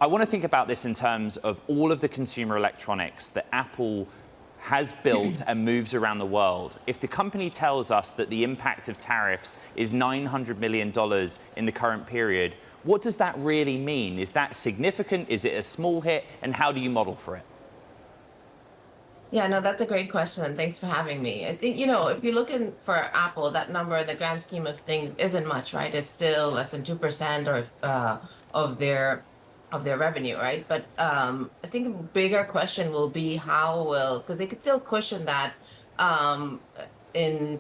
I want to think about this in terms of all of the consumer electronics that Apple has built and moves around the world. If the company tells us that the impact of tariffs is $900 million in the current period, what does that really mean? Is that significant? Is it a small hit? And how do you model for it? Yeah, no, that's a great question. Thanks for having me. I think, if you're looking for Apple, that number in the grand scheme of things isn't much, right? It's still less than 2% or of their revenue, right? But I think a bigger question will be because they could still cushion that in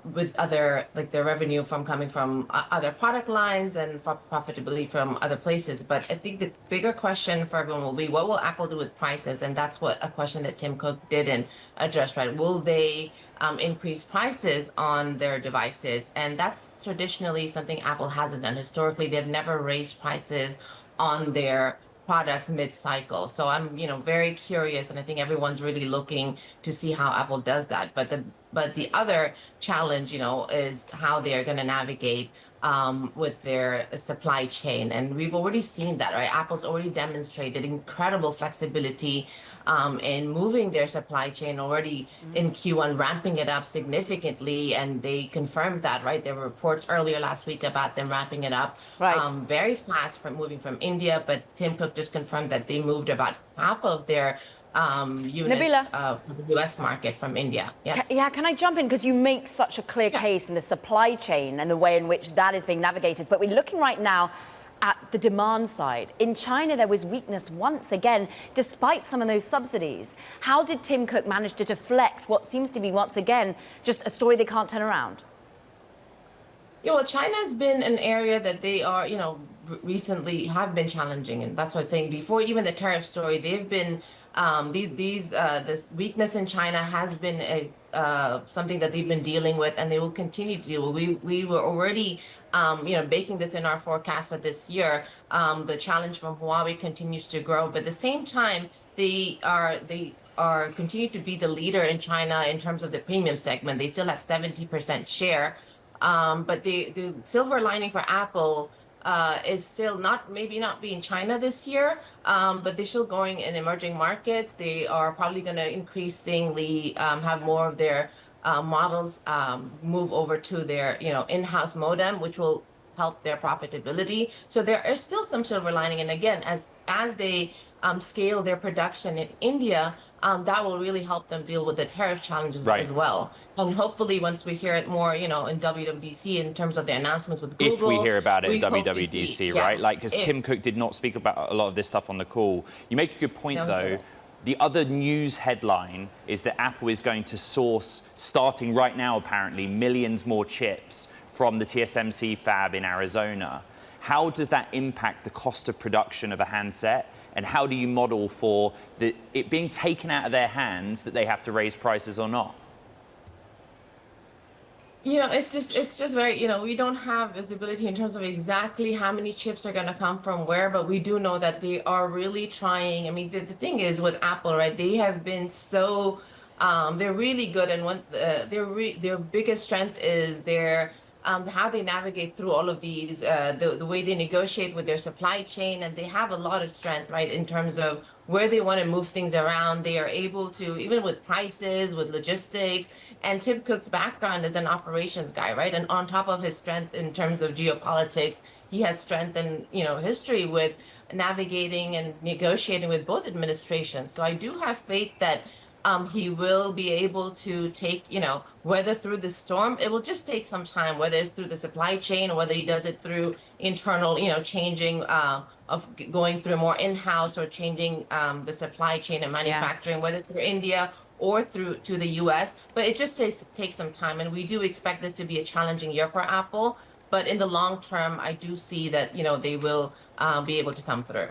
with other like their revenue from coming from other product lines and for profitability from other places. But I think the bigger question for everyone will be, what will Apple do with prices? And that's what a question that Tim Cook didn't address, right? Will they increase prices on their devices? And that's traditionally something Apple hasn't done. Historically, they've never raised prices on their products mid-cycle. So I'm, very curious, and I think everyone's really looking to see how Apple does that. But the other challenge, is how they are going to navigate with their supply chain. And we've already seen that, right? Apple's already demonstrated incredible flexibility in moving their supply chain already in Q1, ramping it up significantly. And they confirmed that, right? There were reports earlier last week about them ramping it up Right. very fast from moving from India. But Tim Cook just confirmed that they moved about half of their units Nabila, for the US market from India. Yes. yeah, can I jump in? Because you make such a clear case in the supply chain and the way in which that is being navigated. But we're looking right now at the demand side. In China, there was weakness once again, despite some of those subsidies. How did Tim Cook manage to deflect what seems to be, once again, just a story they can't turn around? Well, China's been an area that they are, recently have been challenging, and that's what I was saying before. Even the tariff story, they've been this weakness in China has been something that they've been dealing with, and they will continue to deal with. We were already, baking this in our forecast for this year. The challenge from Huawei continues to grow, but at the same time, they are continue to be the leader in China in terms of the premium segment. They still have 70% share. But the silver lining for Apple is still maybe not being China this year, but they're still going in emerging markets. They are probably going to increasingly have more of their models move over to their in-house modem, which will help their profitability. So there is still some silver lining. And again, as they scale their production in India, that will really help them deal with the tariff challenges as well. And hopefully, once we hear it more, in WWDC in terms of their announcements with Google. If we hear about it at WWDC, right? Because Tim Cook did not speak about a lot of this stuff on the call. You make a good point, though. The other news headline is that Apple is going to source, starting right now, apparently, millions more chips from the TSMC fab in Arizona. How does that impact the cost of production of a handset? And how do you model for it being taken out of their hands that they have to raise prices or not? It's just very, we don't have visibility in terms of exactly how many chips are going to come from where, but we do know that they are really trying. I mean, the thing is with Apple, right? They have been so, they're really good. And their biggest strength is how they navigate through all of these, the way they negotiate with their supply chain, and they have a lot of strength, right, in terms of where they want to move things around. They are able to, even with prices, with logistics, and Tim Cook's background is an operations guy, right? And on top of his strength in terms of geopolitics, he has strength and, history with navigating and negotiating with both administrations. So I do have faith that he will be able to take, weather through the storm. It will just take some time, whether it's through the supply chain or whether he does it through internal, changing of going through more in-house or changing the supply chain and manufacturing, whether through India or through to the US. But it just takes some time. And we do expect this to be a challenging year for Apple. But in the long term, I do see that, they will be able to come through.